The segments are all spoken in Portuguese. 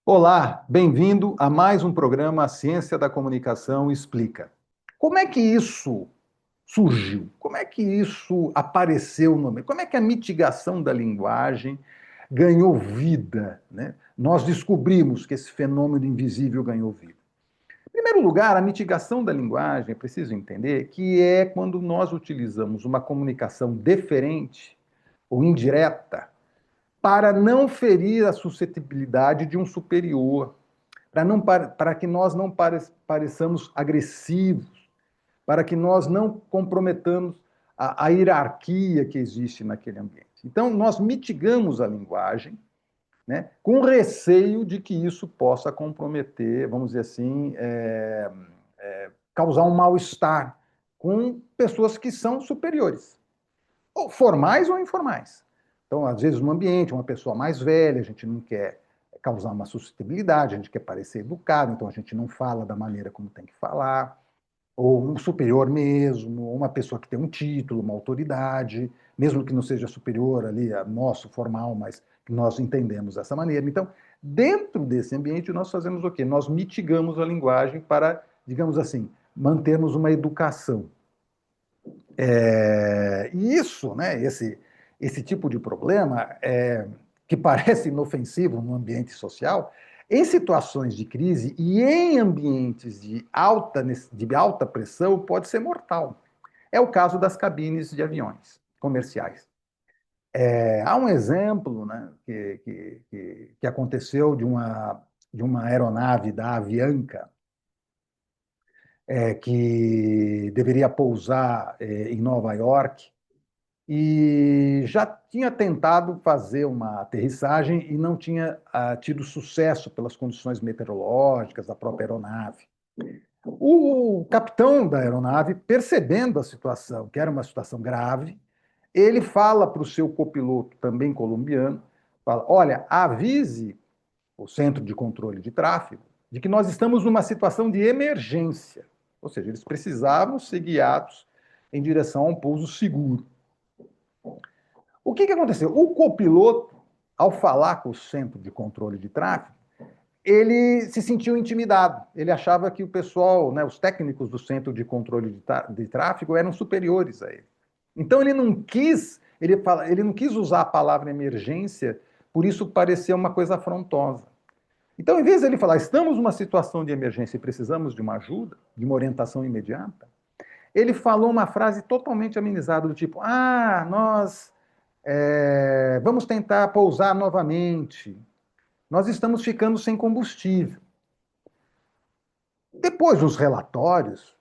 Olá, bem-vindo a mais um programa A Ciência da Comunicação Explica. Como é que isso surgiu? Como é que isso apareceu no meio? Como é que a mitigação da linguagem ganhou vida, né? Nós descobrimos que esse fenômeno invisível ganhou vida. Em primeiro lugar, a mitigação da linguagem, é preciso entender que é quando nós utilizamos uma comunicação deferente ou indireta para não ferir a suscetibilidade de um superior, para que nós não pareçamos agressivos, para que nós não comprometamos a hierarquia que existe naquele ambiente. Então, nós mitigamos a linguagem, né, com receio de que isso possa comprometer, vamos dizer assim, causar um mal-estar com pessoas que são superiores, ou formais ou informais. Então, às vezes, no ambiente, uma pessoa mais velha, a gente não quer causar uma suscetibilidade, a gente quer parecer educado, então a gente não fala da maneira como tem que falar, ou um superior mesmo, uma pessoa que tem um título, uma autoridade, mesmo que não seja superior ali a nosso formal, mas que nós entendemos dessa maneira. Então, dentro desse ambiente, nós fazemos o quê? Nós mitigamos a linguagem para, digamos assim, mantermos uma educação. E isso, né, esse tipo de problema, que parece inofensivo no ambiente social, em situações de crise e em ambientes de alta pressão, pode ser mortal. É o caso das cabines de aviões comerciais. Há um exemplo, né, que aconteceu de uma aeronave da Avianca, que deveria pousar em Nova York, e já tinha tentado fazer uma aterrissagem e não tinha tido sucesso pelas condições meteorológicas da própria aeronave. O capitão da aeronave, percebendo a situação, que era uma situação grave, ele fala para o seu copiloto, também colombiano, fala, olha, avise o centro de controle de tráfego de que nós estamos numa situação de emergência. Ou seja, eles precisavam ser guiados em direção a um pouso seguro. O que aconteceu? O copiloto, ao falar com o centro de controle de tráfego, ele se sentiu intimidado. Ele achava que o pessoal, né, os técnicos do centro de controle de tráfego eram superiores a ele. Então ele não quis usar a palavra emergência, por isso parecia uma coisa afrontosa. Então, em vez de ele falar, estamos numa situação de emergência e precisamos de uma ajuda, de uma orientação imediata, ele falou uma frase totalmente amenizada, do tipo, nós vamos tentar pousar novamente. Nós estamos ficando sem combustível. Depois dos relatórios,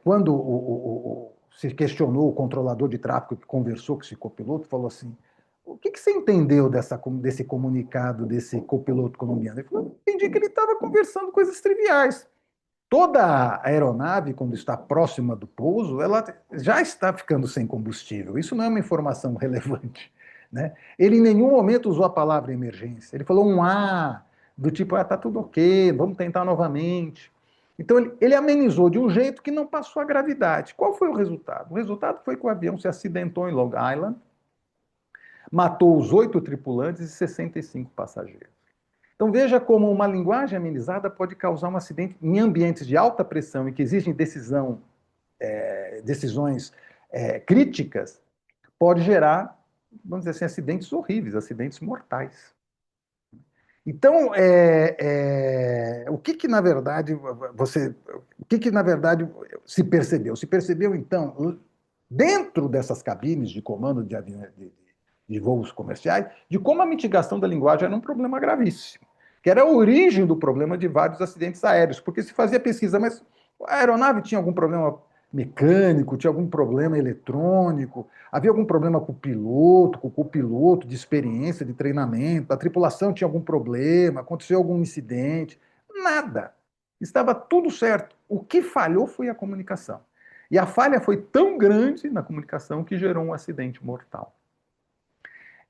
quando se questionou o controlador de tráfego que conversou com esse copiloto, falou assim: o que você entendeu desse comunicado desse copiloto colombiano? Ele falou: entendi que ele estava conversando coisas triviais. Toda a aeronave, quando está próxima do pouso, ela já está ficando sem combustível. Isso não é uma informação relevante. Né? Ele em nenhum momento usou a palavra emergência. Ele falou um do tipo, tá tudo ok, vamos tentar novamente. Então ele amenizou de um jeito que não passou a gravidade. Qual foi o resultado? O resultado foi que o avião se acidentou em Long Island, matou os 8 tripulantes e 65 passageiros. Então veja como uma linguagem amenizada pode causar um acidente em ambientes de alta pressão e que exigem decisões críticas, pode gerar, vamos dizer assim, acidentes horríveis, acidentes mortais. Então, o que na verdade se percebeu? Se percebeu então, dentro dessas cabines de comando de voos comerciais, de como a mitigação da linguagem era um problema gravíssimo, que era a origem do problema de vários acidentes aéreos, porque se fazia pesquisa, mas a aeronave tinha algum problema mecânico, tinha algum problema eletrônico, havia algum problema com o piloto, com o copiloto de experiência, de treinamento, a tripulação tinha algum problema, aconteceu algum incidente, nada. Estava tudo certo. O que falhou foi a comunicação. E a falha foi tão grande na comunicação que gerou um acidente mortal.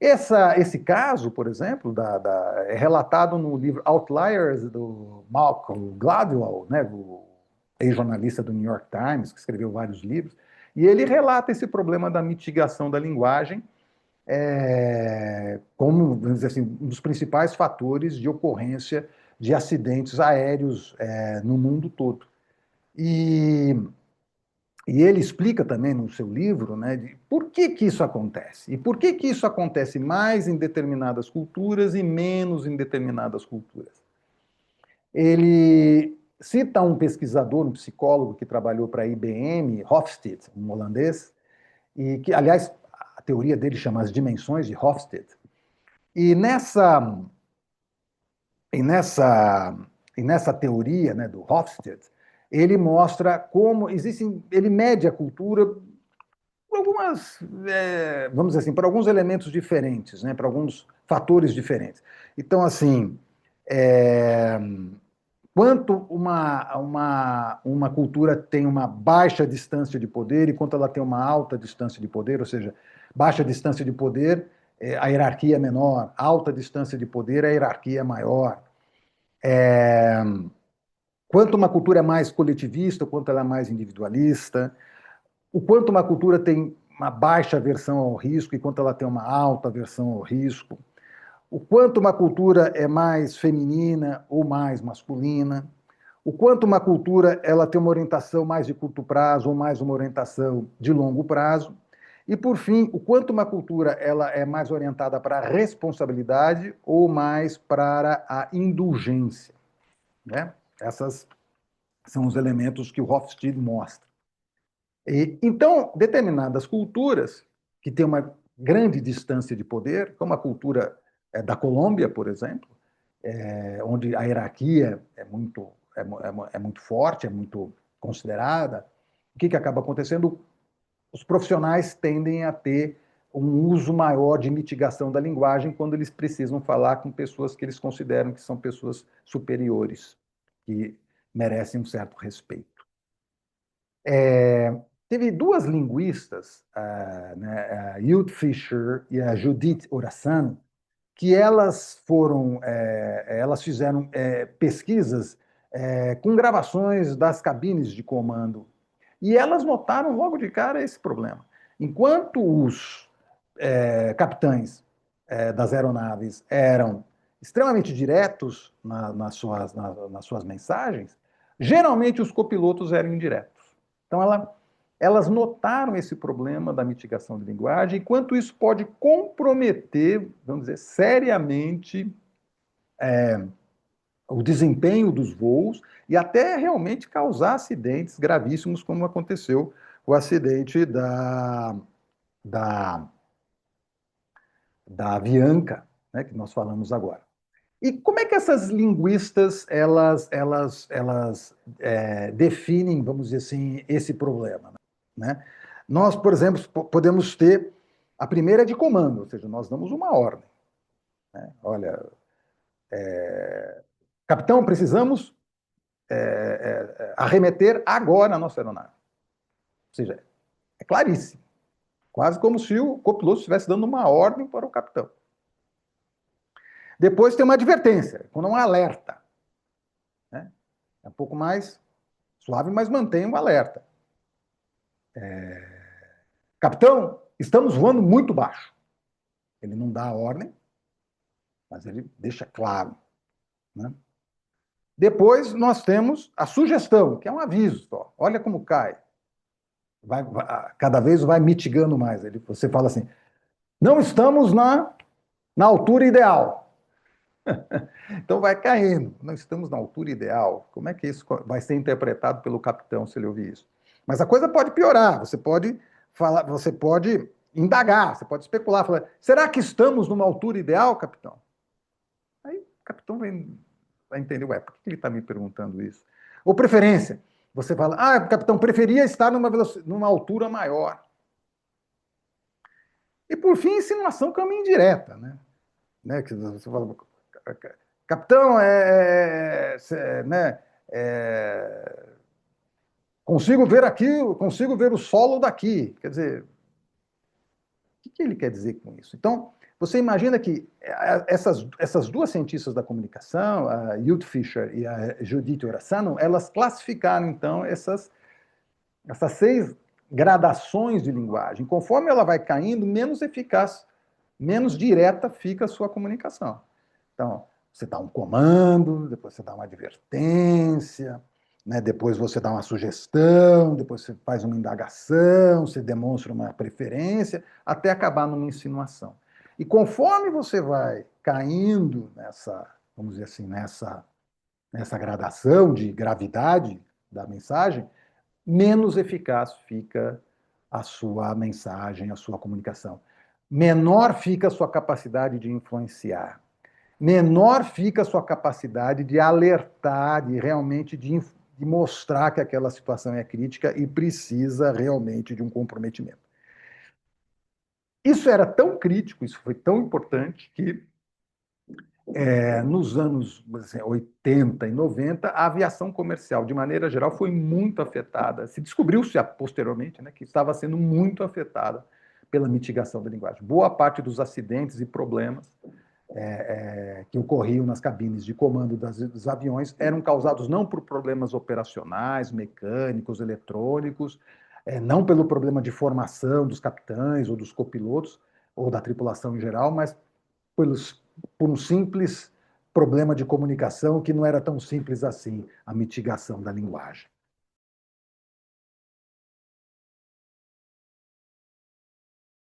Esse caso, por exemplo, é relatado no livro Outliers, do Malcolm Gladwell, né, o ex-jornalista do New York Times, que escreveu vários livros, e ele relata esse problema da mitigação da linguagem como, vamos dizer assim, um dos principais fatores de ocorrência de acidentes aéreos no mundo todo. E ele explica também no seu livro, né, de por que isso acontece. E por que isso acontece mais em determinadas culturas e menos em determinadas culturas. Ele cita um pesquisador, um psicólogo que trabalhou para a IBM, Hofstede, um holandês, e que, aliás, a teoria dele chama as dimensões de Hofstede. E nessa teoria, né, do Hofstede, ele mostra como existem, ele mede a cultura por algumas, vamos dizer assim, por alguns elementos diferentes, né, por alguns fatores diferentes. Então, assim, quanto uma cultura tem uma baixa distância de poder e quanto ela tem uma alta distância de poder, ou seja, baixa distância de poder, a hierarquia é menor, alta distância de poder, a hierarquia é maior. Quanto uma cultura é mais coletivista, quanto ela é mais individualista, o quanto uma cultura tem uma baixa aversão ao risco e quanto ela tem uma alta aversão ao risco, o quanto uma cultura é mais feminina ou mais masculina, o quanto uma cultura ela tem uma orientação mais de curto prazo ou mais uma orientação de longo prazo, e por fim, o quanto uma cultura ela é mais orientada para a responsabilidade ou mais para a indulgência, né? Essas são os elementos que o Hofstede mostra. Então, determinadas culturas que têm uma grande distância de poder, como a cultura da Colômbia, por exemplo, onde a hierarquia é muito forte, é muito considerada, o que acaba acontecendo? Os profissionais tendem a ter um uso maior de mitigação da linguagem quando eles precisam falar com pessoas que eles consideram que são pessoas superiores, que merecem um certo respeito. Teve duas linguistas, né, a Judith Fisher e a Judith Orasano, que elas fizeram pesquisas com gravações das cabines de comando. E elas notaram logo de cara esse problema. Enquanto os capitães das aeronaves eram extremamente diretos nas suas mensagens, geralmente os copilotos eram indiretos. Então, elas notaram esse problema da mitigação de linguagem e quanto isso pode comprometer, vamos dizer, seriamente o desempenho dos voos e até realmente causar acidentes gravíssimos, como aconteceu o acidente da, da Avianca, né, que nós falamos agora. E como é que essas linguistas elas definem, vamos dizer assim, esse problema? Né? Nós, por exemplo, podemos ter a primeira de comando, ou seja, nós damos uma ordem. Né? Olha, capitão, precisamos arremeter agora a nossa aeronave. Ou seja, é claríssimo. Quase como se o copiloto estivesse dando uma ordem para o capitão. Depois tem uma advertência, quando é um alerta. Né? É um pouco mais suave, mas mantém um alerta. Capitão, estamos voando muito baixo. Ele não dá a ordem, mas ele deixa claro. Né? Depois nós temos a sugestão, que é um aviso. Ó, olha como cai. Cada vez vai mitigando mais. Você fala assim, não estamos na altura ideal. Então vai caindo. Não estamos na altura ideal. Como é que isso vai ser interpretado pelo capitão se ele ouvir isso? Mas a coisa pode piorar. Você pode falar, você pode indagar, você pode especular, falar, será que estamos numa altura ideal, capitão? Aí o capitão vai entender, ué, por que ele está me perguntando isso? Ou preferência. Você fala, capitão, preferia estar numa altura maior. E por fim, insinuação caminho indireta, né? Que você fala, capitão, né, consigo ver aqui, consigo ver o solo daqui. Quer dizer, o que ele quer dizer com isso? Então, você imagina que essas duas cientistas da comunicação, a Judith Fisher e a Judith Orasano, elas classificaram, então, essas 6 gradações de linguagem. Conforme ela vai caindo, menos eficaz, menos direta fica a sua comunicação. Então, Você dá um comando, depois você dá uma advertência, né? Depois você dá uma sugestão, depois você faz uma indagação, você demonstra uma preferência, até acabar numa insinuação. E conforme você vai caindo nessa, vamos dizer assim, nessa gradação de gravidade da mensagem, menos eficaz fica a sua mensagem, a sua comunicação. Menor fica a sua capacidade de influenciar. Menor fica a sua capacidade de alertar, de realmente de mostrar que aquela situação é crítica e precisa realmente de um comprometimento. Isso era tão crítico, isso foi tão importante que nos anos assim, 80 e 90, a aviação comercial, de maneira geral, foi muito afetada. Se descobriu-se posteriormente, né, que estava sendo muito afetada pela mitigação da linguagem. Boa parte dos acidentes e problemas que ocorriam nas cabines de comando dos aviões eram causados não por problemas operacionais, mecânicos, eletrônicos, não pelo problema de formação dos capitães ou dos copilotos, ou da tripulação em geral, mas pelos, por um simples problema de comunicação que não era tão simples assim, a mitigação da linguagem.